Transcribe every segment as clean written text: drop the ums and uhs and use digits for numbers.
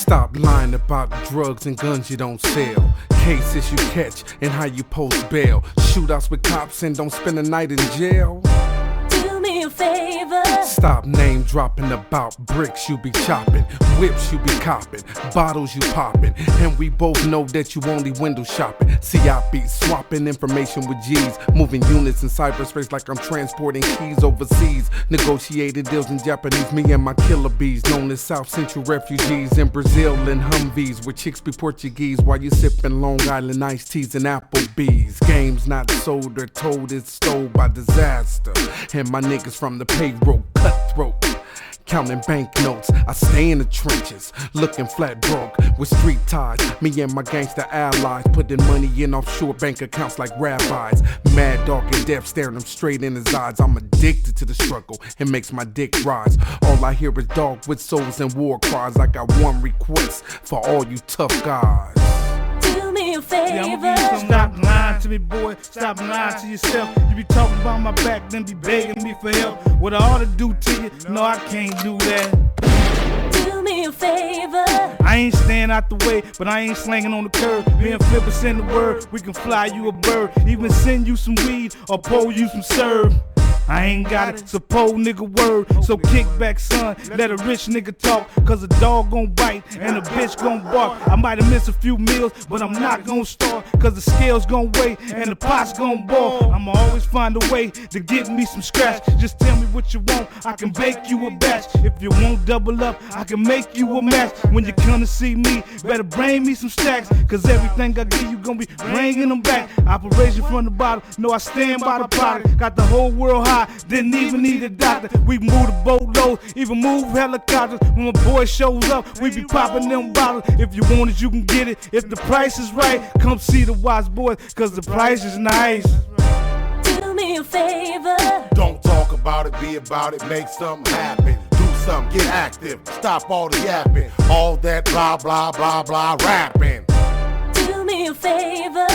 Stop lying about drugs and guns you don't sell. Cases you catch and how you post bail. Shootouts with cops and don't spend the night in jail. Do me a favor. Stop name dropping about bricks you be chopping, whips you be copping, bottles you popping, and we both know that you only window shopping. See, I be swapping information with G's, moving units in cyberspace like I'm transporting keys overseas. Negotiated deals in Japanese, me and my killer bees, known as South Central refugees in Brazil and Humvees, where chicks be Portuguese while you sipping Long Island iced teas and Applebee's. Games not sold or told, it's stole by disaster, and my niggas from the payroll cutthroat, counting banknotes. I stay in the trenches, looking flat broke with street ties. Me and my gangster allies putting money in offshore bank accounts like rabbis. Mad Dog and Death staring him straight in his eyes. I'm addicted to the struggle, it makes my dick rise. All I hear is dog with souls and war cries. I got one request for all you tough guys. Do me a favor. Stop lying to me, boy. Stop lying to yourself. You be talking about my back, then be begging me for help. What I ought to do to you? No, I can't do that. Do me a favor. I ain't staying out the way, but I ain't slanging on the curb. Me and Flipper send the word, we can fly you a bird. Even send you some weed or pour you some serve. I ain't got it, so po nigga word. So kick back, son, let a rich nigga talk. Cause a dog gon' bite and a bitch gon' bark. I might have missed a few meals, but I'm not gon' starve. Cause the scales gon' weigh and the pot's gon' boil. I'ma always find a way to get me some scratch. Just tell me what you want, I can bake you a batch. If you won't double up, I can make you a match. When you come to see me, better bring me some stacks. Cause everything I give you gon' be bringing them back. Operation from the bottom, no I stand by the product. Got the whole world high, didn't even need a doctor. We move the boatload, even move helicopters. When my boy shows up, we be popping them bottles. If you want it, you can get it. If the price is right, come see the Watts Boys, cause the price is nice. Do me a favor. Don't talk about it, be about it, make something happen. Do something, get active, stop all the yapping. All that blah, blah, blah, blah, rapping. Do me a favor.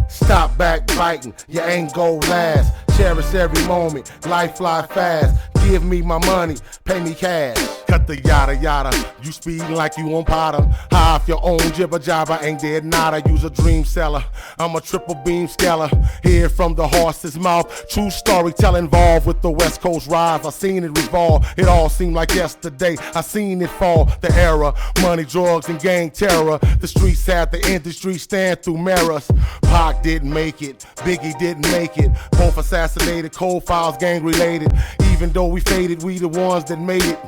Stop backbiting, you ain't gon' last. Cherish every moment, life fly fast. Give me my money, pay me cash. Cut the yada yada, you speeding like you on Potter. High off your own jibber jabber, ain't dead nada. Use a dream seller, I'm a triple beam scaler. Hear from the horse's mouth, true storytelling involved with the West Coast rise. I seen it revolve, it all seemed like yesterday. I seen it fall, the era, money, drugs, and gang terror. The streets had the industry stand through mirrors. Pac didn't make it, Biggie didn't make it. Both assassinated, cold files gang related. Even though we faded, we the ones that made it.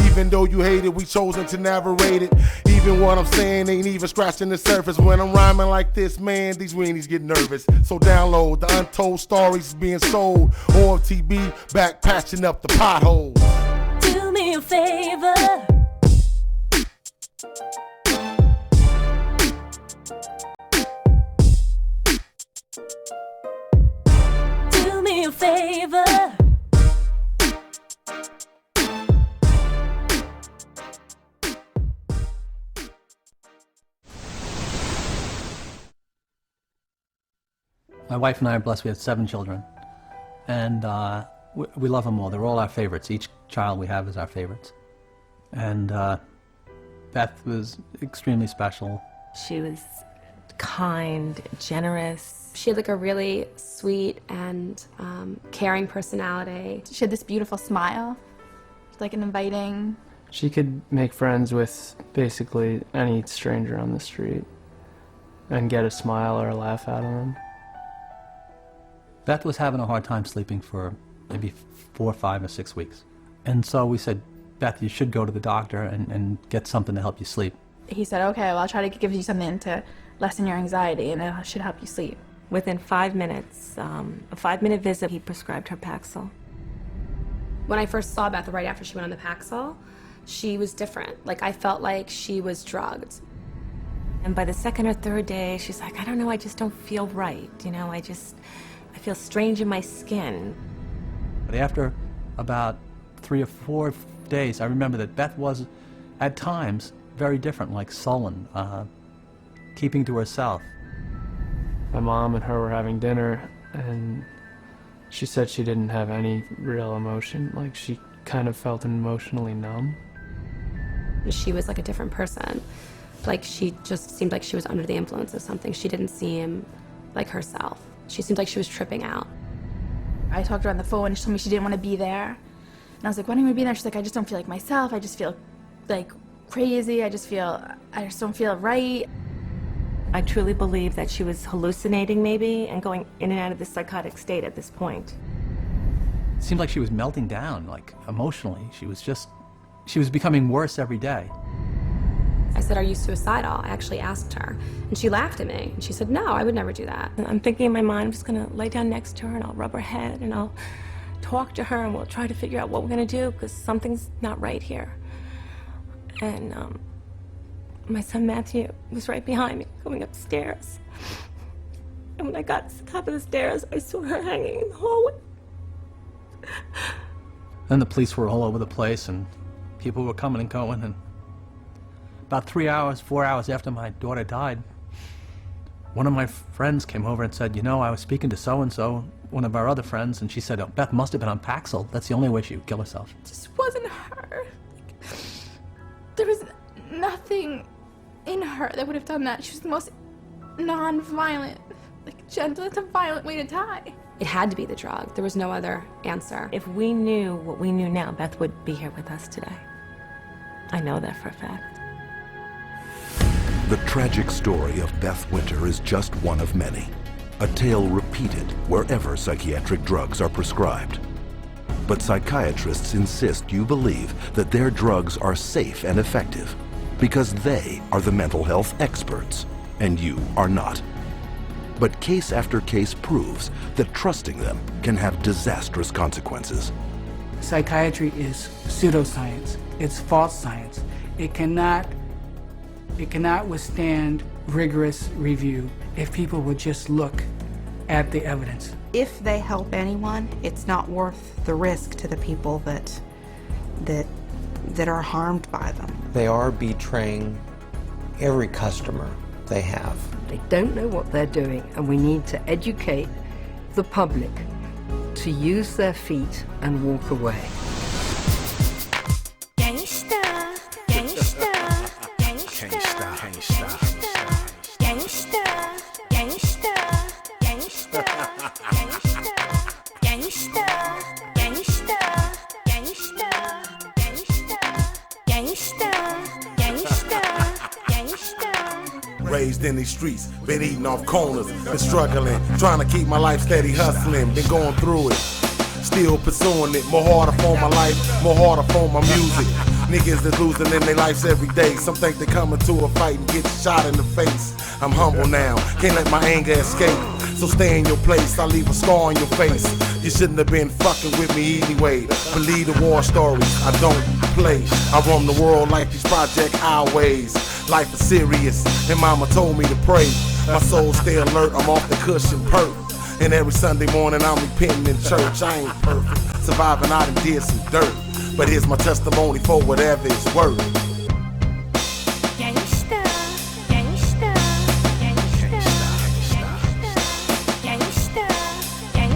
Even though you hate it, we chosen to narrate it. Even what I'm saying ain't even scratching the surface. When I'm rhyming like this, man, these weenies get nervous. So download the untold stories being sold. OMTB back patching up the potholes. Do me a favor. Do me a favor. My wife and I are blessed. We have 7 children, and we love them all. They're all our favorites. Each child we have is our favorites. And Beth was extremely special. She was kind, generous. She had like a really sweet and caring personality. She had this beautiful smile, like an inviting. She could make friends with basically any stranger on the street and get a smile or a laugh out of them. Beth was having a hard time sleeping for maybe 4, 5, or 6 weeks. And so we said, Beth, you should go to the doctor and get something to help you sleep. He said, okay, well, I'll try to give you something to lessen your anxiety, and it should help you sleep. Within 5 minutes, a 5-minute visit, he prescribed her Paxil. When I first saw Beth right after she went on the Paxil, she was different. Like, I felt like she was drugged. And by the 2nd or 3rd day, she's like, I don't know, I just don't feel right. You know, I feel strange in my skin. But after about 3 or 4 days, I remember that Beth was, at times, very different, like sullen, keeping to herself. My mom and her were having dinner, and she said she didn't have any real emotion. Like, she kind of felt emotionally numb. She was like a different person. Like she just seemed like she was under the influence of something. She didn't seem like herself. She seemed like she was tripping out. I talked to her on the phone and she told me she didn't want to be there. And I was like, why don't you want to be there? She's like, I just don't feel like myself. I just feel like crazy. I just don't feel right. I truly believe that she was hallucinating maybe and going in and out of this psychotic state at this point. It seemed like she was melting down, like emotionally. She was becoming worse every day. I said, are you suicidal? I actually asked her. And she laughed at me. And she said, no, I would never do that. And I'm thinking in my mind, I'm just gonna lay down next to her and I'll rub her head and I'll talk to her and we'll try to figure out what we're gonna do because something's not right here. And my son Matthew was right behind me going upstairs. And when I got to the top of the stairs, I saw her hanging in the hallway. Then the police were all over the place and people were coming and going, and about 4 hours after my daughter died, one of my friends came over and said, you know, I was speaking to so-and-so, one of our other friends, and she said, oh, Beth must have been on Paxil. That's the only way she would kill herself. It just wasn't her. There was nothing in her that would have done that. She was the most non-violent, gentle. It's a violent way to die. It had to be the drug. There was no other answer. If we knew what we knew now, Beth would be here with us today. I know that for a fact. The tragic story of Beth Winter is just one of many. A tale repeated wherever psychiatric drugs are prescribed. But psychiatrists insist you believe that their drugs are safe and effective because they are the mental health experts and you are not. But case after case proves that trusting them can have disastrous consequences. Psychiatry is pseudoscience. It's false science. It cannot withstand rigorous review if people would just look at the evidence. If they help anyone, it's not worth the risk to the people that are harmed by them. They are betraying every customer they have. They don't know what they're doing, and we need to educate the public to use their feet and walk away. Gangsta, gangsta, gangsta, gangsta, gangsta, gangsta, gangsta, gangsta, gangsta, gangsta, gangsta, gangsta, gangsta. Raised in these streets, been eating off corners, been struggling, trying to keep my life steady, hustling, been going through it. Still pursuing it, more harder for my life, more harder for my music. Niggas is losing in their lives every day. Some think they coming to a fight and get shot in the face. I'm humble now, can't let my anger escape. So stay in your place, I'll leave a scar on your face. You shouldn't have been fucking with me anyway. Believe the war stories, I don't play. I roam the world like these Project Highways. Life is serious, and mama told me to pray. My soul stay alert, I'm off the cushion perk. And every Sunday morning I'm repenting in church. I ain't perfect, surviving I done did some dirt. But here's my testimony for whatever it's worth. Gangsta, gangsta, gangsta, gangsta, gangsta,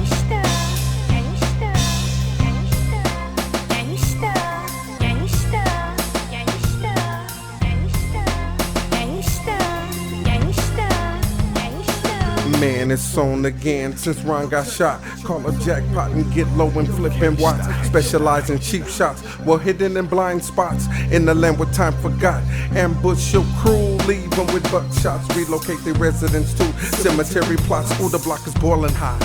gangsta, gangsta, gangsta, gangsta, gangsta, gangsta, gangsta. Man, it's on again since Ron got shot. Call up jackpot and get low and flipping watts. Specialize in cheap shots, well hidden in blind spots. In the land where time forgot. Ambush your crew, leave them with buckshots. Relocate their residents to cemetery plots. Ooh, the block is boiling hot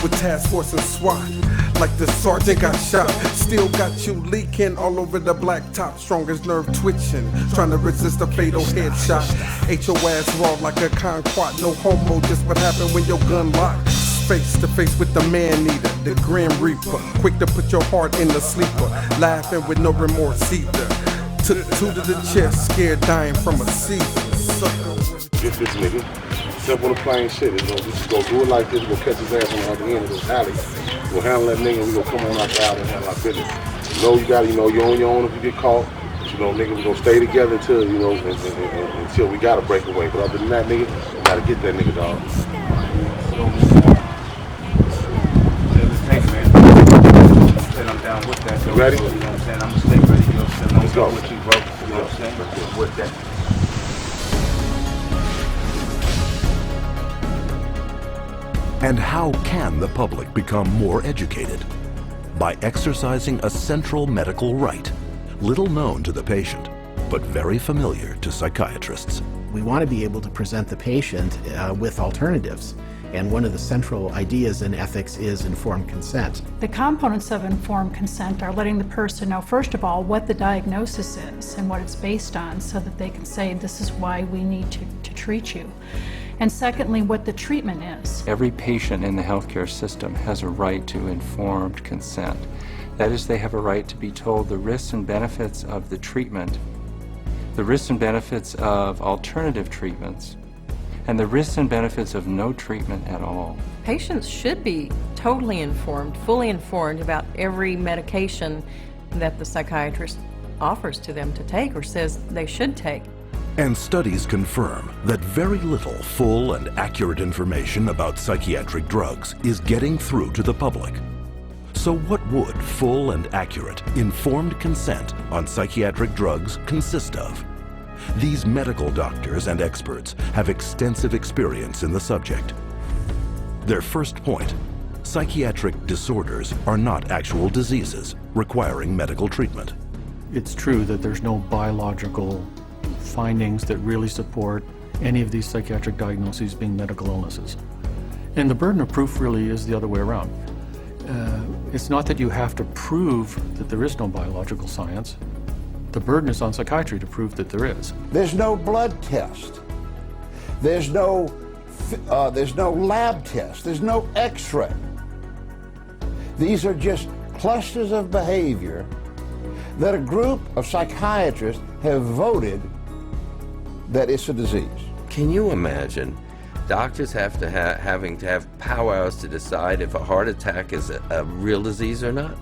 with task force and SWAT. Like the sergeant got shot, still got you leaking all over the blacktop. Strongest nerve twitching, trying to resist a fatal headshot. Ate your ass raw like a conquat. No homo, just what happened when your gun locked. Face to face with the man-eater, the Grim Reaper. Quick to put your heart in the sleeper. Laughing with no remorse either. Took two to the chest, scared dying from a seizure. Get this nigga. Simple and plain shit. We just go do it like this. We go catch his ass on the other end of this alley. We'll handle that nigga. We gonna come on out the alley and handle our business. You know you gotta, you're on your own if you get caught. But nigga, we gonna stay together until, until we gotta break away. But other than that, nigga, we gotta get that nigga, dog. I'm down with that. You ready? You know what I'm saying? I'm gonna stay ready. You know what I'm saying? Let's go. With you, bro. You know what I'm saying? With that. And how can the public become more educated? By exercising a central medical right, little known to the patient, but very familiar to psychiatrists. We want to be able to present the patient with alternatives. And one of the central ideas in ethics is informed consent. The components of informed consent are letting the person know, first of all, what the diagnosis is and what it's based on, so that they can say, this is why we need to treat you. And secondly, what the treatment is. Every patient in the healthcare system has a right to informed consent. That is, they have a right to be told the risks and benefits of the treatment, the risks and benefits of alternative treatments, and the risks and benefits of no treatment at all. Patients should be totally informed, fully informed about every medication that the psychiatrist offers to them to take or says they should take. And studies confirm that very little full and accurate information about psychiatric drugs is getting through to the public. So what would full and accurate, informed consent on psychiatric drugs consist of? These medical doctors and experts have extensive experience in the subject. Their first point, psychiatric disorders are not actual diseases requiring medical treatment. It's true that there's no biological findings that really support any of these psychiatric diagnoses being medical illnesses. And the burden of proof really is the other way around. It's not that you have to prove that there is no biological science. The burden is on psychiatry to prove that there is. There's no blood test. There's no lab test. There's no x-ray. These are just clusters of behavior that a group of psychiatrists have voted that it's a disease. Can you imagine doctors having to have powwows to decide if a heart attack is a real disease or not?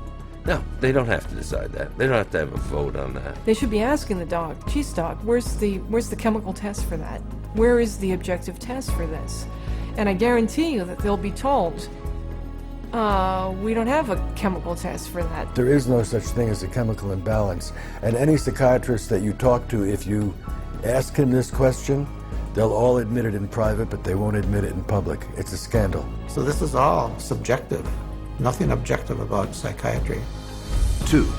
No, they don't have to decide that. They don't have to have a vote on that. They should be asking the doc, geez doc, where's the chemical test for that? Where is the objective test for this? And I guarantee you that they'll be told, we don't have a chemical test for that. There is no such thing as a chemical imbalance. And any psychiatrist that you talk to, if you ask him this question, they'll all admit it in private, but they won't admit it in public. It's a scandal. So this is all subjective. Nothing objective about psychiatry. 2,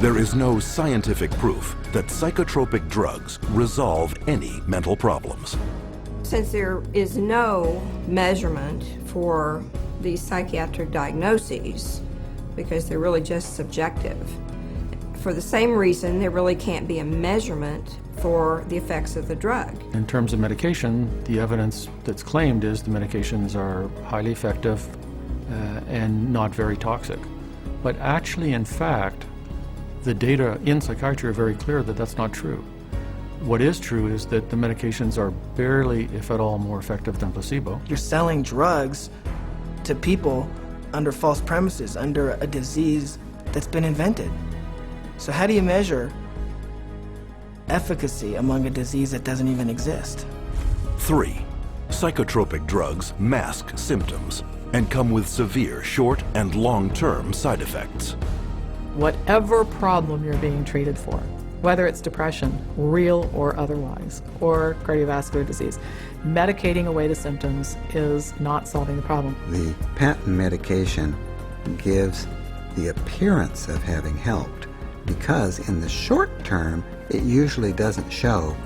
there is no scientific proof that psychotropic drugs resolve any mental problems. Since there is no measurement for these psychiatric diagnoses, because they're really just subjective, for the same reason there really can't be a measurement for the effects of the drug. In terms of medication, the evidence that's claimed is the medications are highly effective and not very toxic. But actually, in fact, the data in psychiatry are very clear that that's not true. What is true is that the medications are barely, if at all, more effective than placebo. You're selling drugs to people under false premises, under a disease that's been invented. So how do you measure efficacy among a disease that doesn't even exist? 3, psychotropic drugs mask symptoms and come with severe short and long-term side effects. Whatever problem you're being treated for, whether it's depression, real or otherwise, or cardiovascular disease, medicating away the symptoms is not solving the problem. The patent medication gives the appearance of having helped because in the short term, it usually doesn't show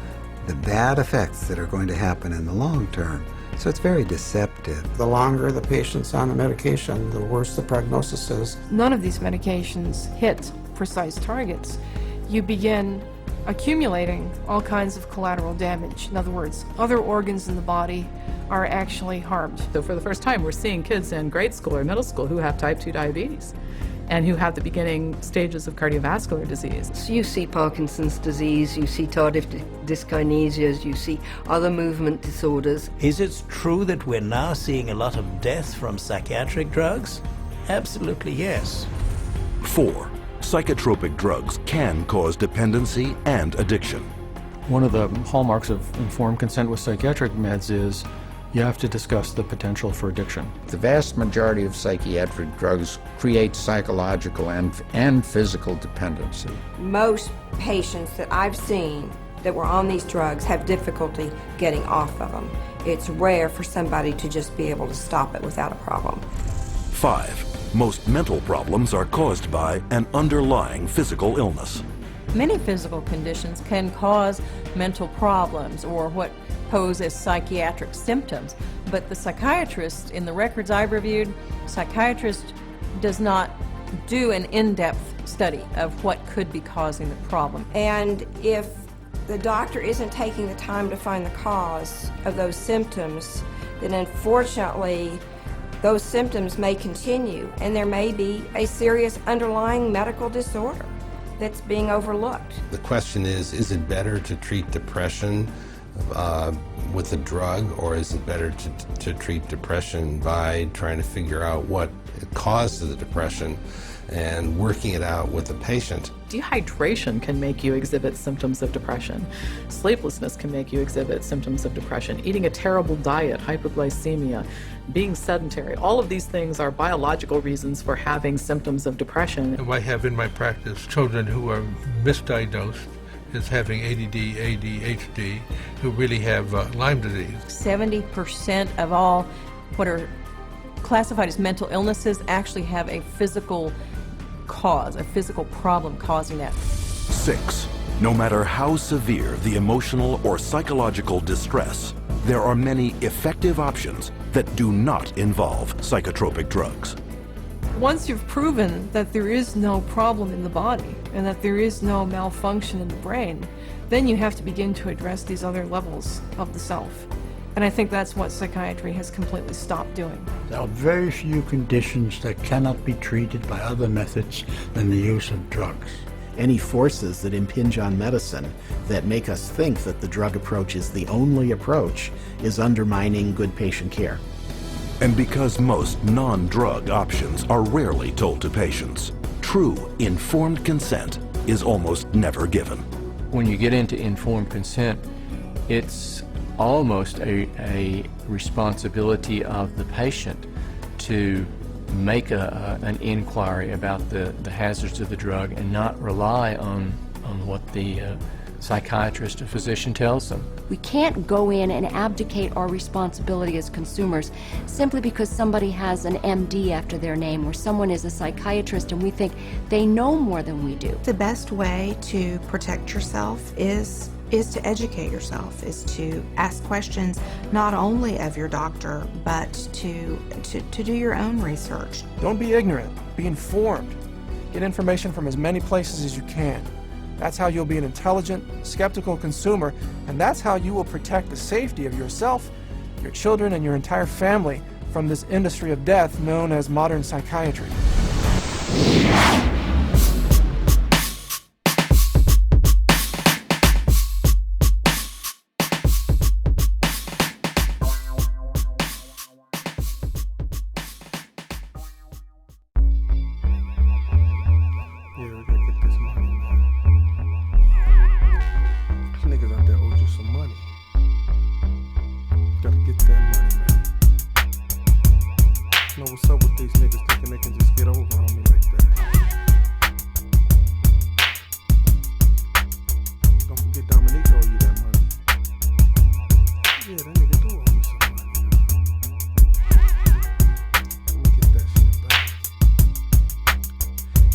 the bad effects that are going to happen in the long term. So it's very deceptive. The longer the patient's on the medication, the worse the prognosis is. None of these medications hit precise targets. You begin accumulating all kinds of collateral damage. In other words, other organs in the body are actually harmed. So for the first time, we're seeing kids in grade school or middle school who have type 2 diabetes and who have the beginning stages of cardiovascular disease. So you see Parkinson's disease, you see tardive dyskinesias, you see other movement disorders. Is it true that we're now seeing a lot of death from psychiatric drugs? Absolutely yes. 4, psychotropic drugs can cause dependency and addiction. One of the hallmarks of informed consent with psychiatric meds is you have to discuss the potential for addiction. The vast majority of psychiatric drugs create psychological and physical dependency. Most patients that I've seen that were on these drugs have difficulty getting off of them. it's rare for somebody to just be able to stop it without a problem. 5. Most mental problems are caused by an underlying physical illness. Many physical conditions can cause mental problems or what pose as psychiatric symptoms, but the psychiatrist, in the records I've reviewed, psychiatrist does not do an in-depth study of what could be causing the problem. And if the doctor isn't taking the time to find the cause of those symptoms, then unfortunately those symptoms may continue and there may be a serious underlying medical disorder that's being overlooked. The question is it better to treat depression with a drug, or is it better to treat depression by trying to figure out what caused the depression and working it out with the patient? Dehydration can make you exhibit symptoms of depression. Sleeplessness can make you exhibit symptoms of depression. Eating a terrible diet, hypoglycemia, being sedentary, all of these things are biological reasons for having symptoms of depression. I have in my practice children who are misdiagnosed as having ADD, ADHD, who really have Lyme disease. 70% of all what are classified as mental illnesses actually have a physical cause, a physical problem causing that. 6. No matter how severe the emotional or psychological distress, there are many effective options that do not involve psychotropic drugs. Once you've proven that there is no problem in the body and that there is no malfunction in the brain, then you have to begin to address these other levels of the self. And I think that's what psychiatry has completely stopped doing. There are very few conditions that cannot be treated by other methods than the use of drugs. Any forces that impinge on medicine that make us think that the drug approach is the only approach is undermining good patient care. And because most non-drug options are rarely told to patients, true informed consent is almost never given. When you get into informed consent, it's almost a responsibility of the patient to make an inquiry about the hazards of the drug and not rely on what the psychiatrist or physician tells them. We can't go in and abdicate our responsibility as consumers simply because somebody has an MD after their name or someone is a psychiatrist and we think they know more than we do. The best way to protect yourself is to educate yourself, is to ask questions not only of your doctor, but to do your own research. Don't be ignorant, be informed. Get information from as many places as you can. That's how you'll be an intelligent, skeptical consumer, and that's how you will protect the safety of yourself, your children, and your entire family from this industry of death known as modern psychiatry.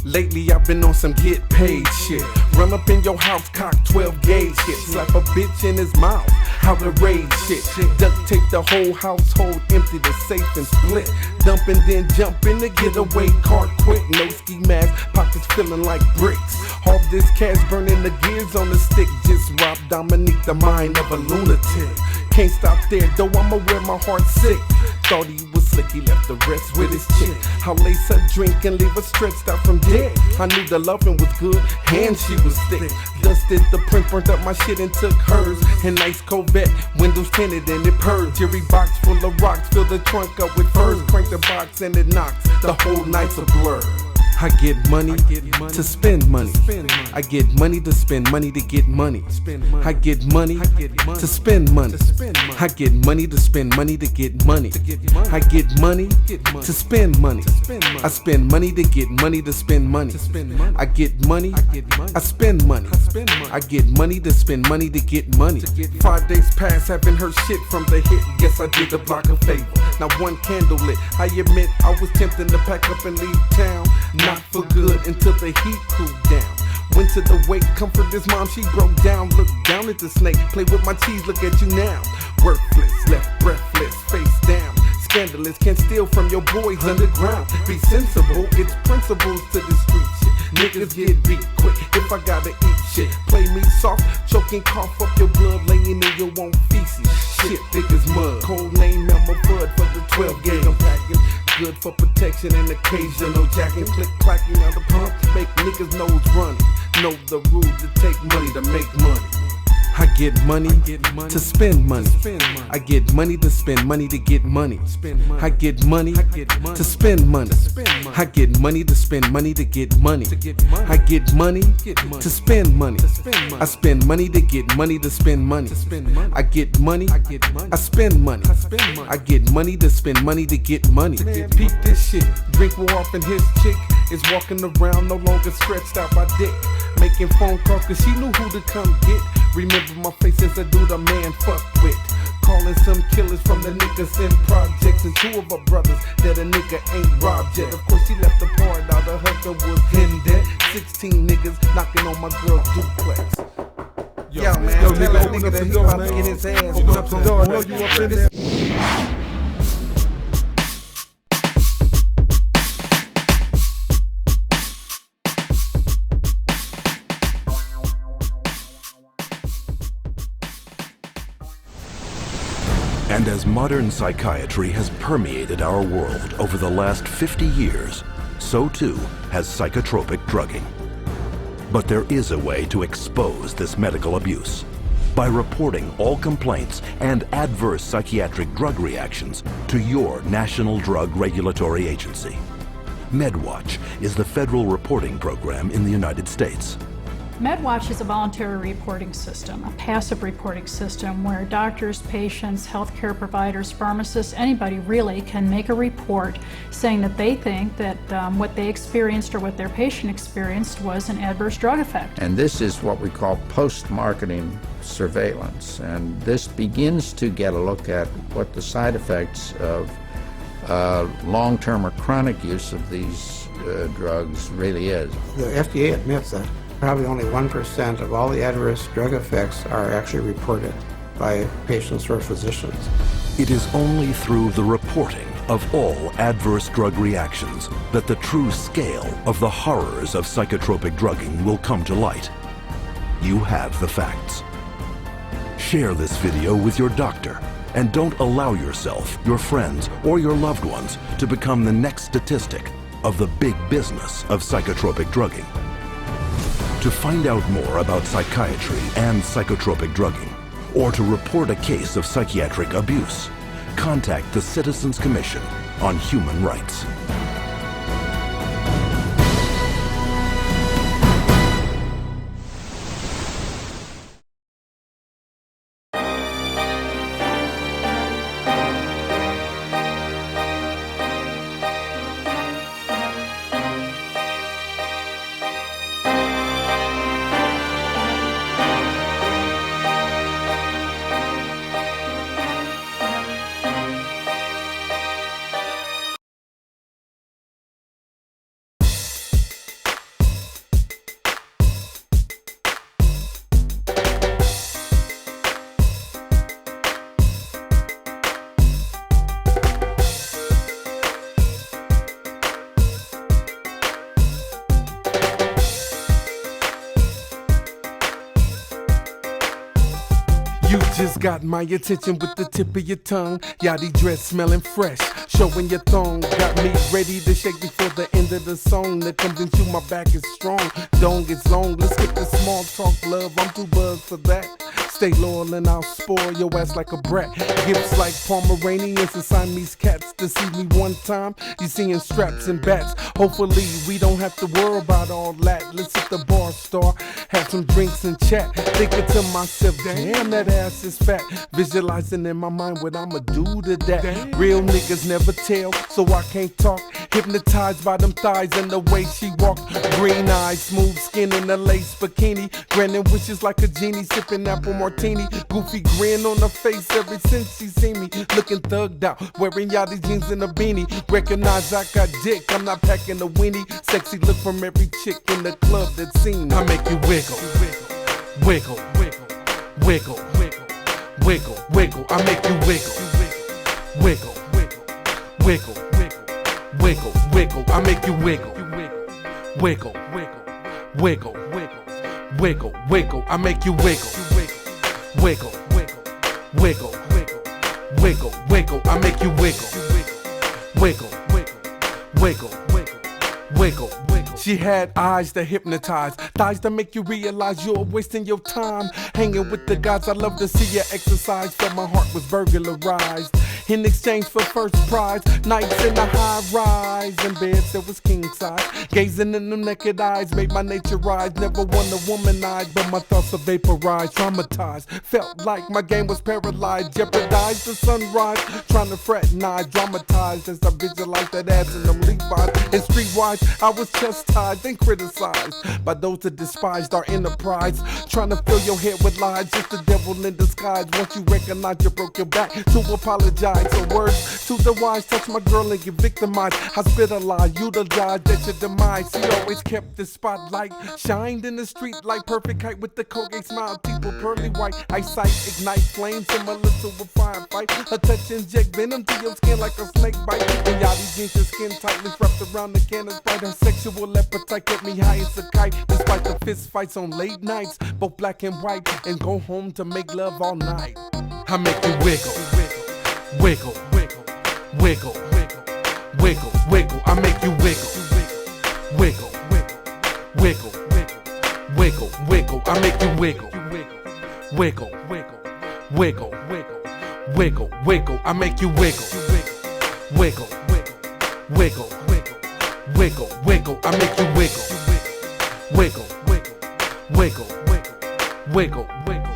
Lately I've been on some get paid shit. Run up in your house, cock 12 gauge shit. Slap a bitch in his mouth, how to raise shit. Duct tape the whole household, empty the safe and split. Dump and then jump in the getaway car quick. No ski mask, pockets feeling like bricks. All this cash burning the gears on the stick. Just rob Dominique, the mind of a lunatic. Can't stop there, though I'ma wear my heart sick. Thought he was slick, he left the rest with his chick. I'll lace her drink and leave her stretched out from dead. I knew the loving was good, and she was thick. Dusted the print, burnt up my shit and took hers. An nice Corvette, windows tinted and it purred. Jerry box full of rocks, fill the trunk up with furs. Crank the box and it knocks, the whole night's a blur. I get money to spend money. I get money to spend money to get money. I get money to spend money. I get money to spend money to get money. I get money to spend money. I spend money to get money to spend money. I get money, I spend money. I get money to spend money to get money. 5 days past, haven't heard shit from the hit. Guess I did the block a favor. Not one candle lit. I admit I was tempting to pack up and leave town. Not for good until the heat cooled down. Went to the wake, comfort his mom, she broke down. Looked down at the snake, play with my cheese, look at you now. Worthless, left breathless, face down. Scandalous, can't steal from your boys underground. Be sensible, it's principles to the street shit. Niggas get beat quick if I gotta eat shit. Play me soft, choking, cough up your blood, laying in your own feces. Shit thick as mud, cold name Elmer Fudd for the 12 gauge. I'm packing good for protection and occasional jacking. Click clacking out the pump, make niggas nose running. Know the rules, it take money to make money. I get money to spend money. I get money to spend money to get money. I get money to spend money. I get money to spend money to get money. I get money to spend money. I spend money to get money to spend money. I get money, I spend money. I get money to spend money to get money. Peep this shit, drink war off and his chick is walking around no longer stretched out by dick. Making phone calls cause she knew who to come get. Remember my face as a dude a man fucked with. Calling some killers from the niggas in projects. And 2 of her brothers that a nigga ain't robbed yet. Of course she left the part out, her husband was in debt. 16 niggas knocking on my girl's duplex. Yo man, yo nigga, open up the door, man. Get his ass. Open up the door, know you up in this. And as modern psychiatry has permeated our world over the last 50 years, so too has psychotropic drugging. But there is a way to expose this medical abuse by reporting all complaints and adverse psychiatric drug reactions to your National Drug Regulatory Agency. MedWatch is the federal reporting program in the United States. MedWatch is a voluntary reporting system, a passive reporting system where doctors, patients, healthcare providers, pharmacists, anybody really can make a report saying that they think that what they experienced or what their patient experienced was an adverse drug effect. And this is what we call post-marketing surveillance. And this begins to get a look at what the side effects of long-term or chronic use of these drugs really is. The FDA admits that probably only 1% of all the adverse drug effects are actually reported by patients or physicians. It is only through the reporting of all adverse drug reactions that the true scale of the horrors of psychotropic drugging will come to light. You have the facts. Share this video with your doctor and don't allow yourself, your friends, or your loved ones to become the next statistic of the big business of psychotropic drugging. To find out more about psychiatry and psychotropic drugging, or to report a case of psychiatric abuse, contact the Citizens Commission on Human Rights. You just got my attention with the tip of your tongue. Yachty dress smelling fresh, showing your thong. Got me ready to shake before the end of the song. To convince you my back is strong, dong is long. Let's skip the small talk, love, I'm too buzzed for that. Stay loyal and I'll spoil your ass like a brat. Gifts like Pomeranians and Siamese cats. Deceive me one time, you seeing straps and bats. Hopefully we don't have to worry about all that. Let's hit the bar, star, have some drinks and chat. Thinking to myself, damn, that ass is fat. Visualizing in my mind what I'ma do to that. Real niggas never tell, so I can't talk. Hypnotized by them thighs and the way she walk. Green eyes, smooth skin in a lace bikini. Granting wishes like a genie, sipping apple martini. Goofy grin on her face ever since she seen me. Looking thugged out, wearing yachty jeans and a beanie. Recognize I got dick, I'm not packing a weenie. Sexy look from every chick in the club that's seen me. I make you wiggle, wiggle, wiggle, wiggle, wiggle. I make you wiggle, wiggle, wiggle, wiggle, wiggle. I make you wiggle, wiggle, wiggle, wiggle, wiggle. I make you wiggle, wiggle, wiggle, wiggle, wiggle. I make you wiggle, wiggle, wiggle, wiggle, wiggle. She had eyes that hypnotize, thighs that make you realize you're wasting your time hanging with the guys. I love to see you exercise, felt my heart was burglarized in exchange for first prize. Nights in the high rise, in beds that was king size. Gazing in them naked eyes made my nature rise. Never want a womanize, but my thoughts are vaporized. Traumatized, felt like my game was paralyzed. Jeopardized the sunrise, trying to fraternize. Dramatized as I visualized that ass in them Levi's. And streetwise, I was chastised and criticized by those that despised our enterprise. Trying to fill your head with lies, just the devil in disguise. Once you recognize you broke your back, to apologize. So words to the wise, touch my girl and get victimized. Hospitalized, utilized at your demise. She always kept the spotlight, shined in the street like perfect height with the Colgate smile. Teeth were pearly white, eyesight ignite flames similar to a firefight. A touch inject venom through your skin like a snake bite. And yachty jeans and skin tightly wrapped around the canvas. Bright her sexual appetite kept me high as a kite. Despite the fist fights on late nights, both black and white, and go home to make love all night. I make you wiggle, wiggle, wiggle, wiggle, wiggle, wiggle. I make you wiggle, wiggle, wiggle, wiggle, wiggle. I make you wiggle, wiggle, wiggle, wiggle, wiggle. I make you wiggle, wiggle, wiggle, wiggle, wiggle. I make you wiggle, wiggle, wiggle, wiggle, wiggle.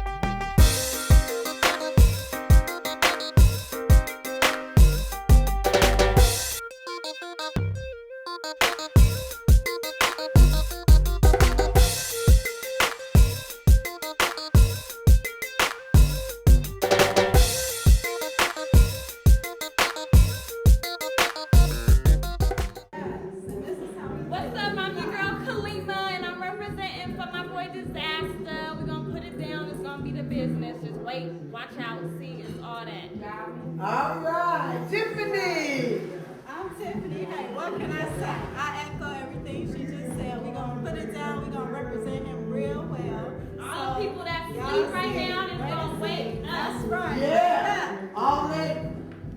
What's up, I'm your girl Kalima, and I'm representing for my boy Disaster. We're gonna put it down, it's gonna be the business. Just wait, watch out, see, it's all that. All right, Tiffany. I'm Tiffany. Hey, what can I say? I echo everything she just said. We're gonna put it down, we're gonna represent him real well. All the people that sleep right now is gonna wake up. That's right. Yeah. All that.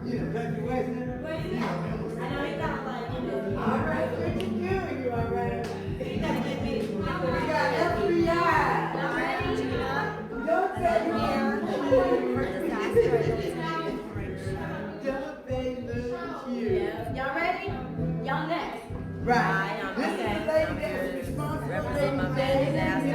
You know, graduation. I know you got like, All right, what you doing? You all right? you gotta get me. We got FBI. Y'all ready? Don't say no. Don't say no. You. Y'all ready? Y'all next. Right. This is the lady that's responsible. Represent my man Disaster.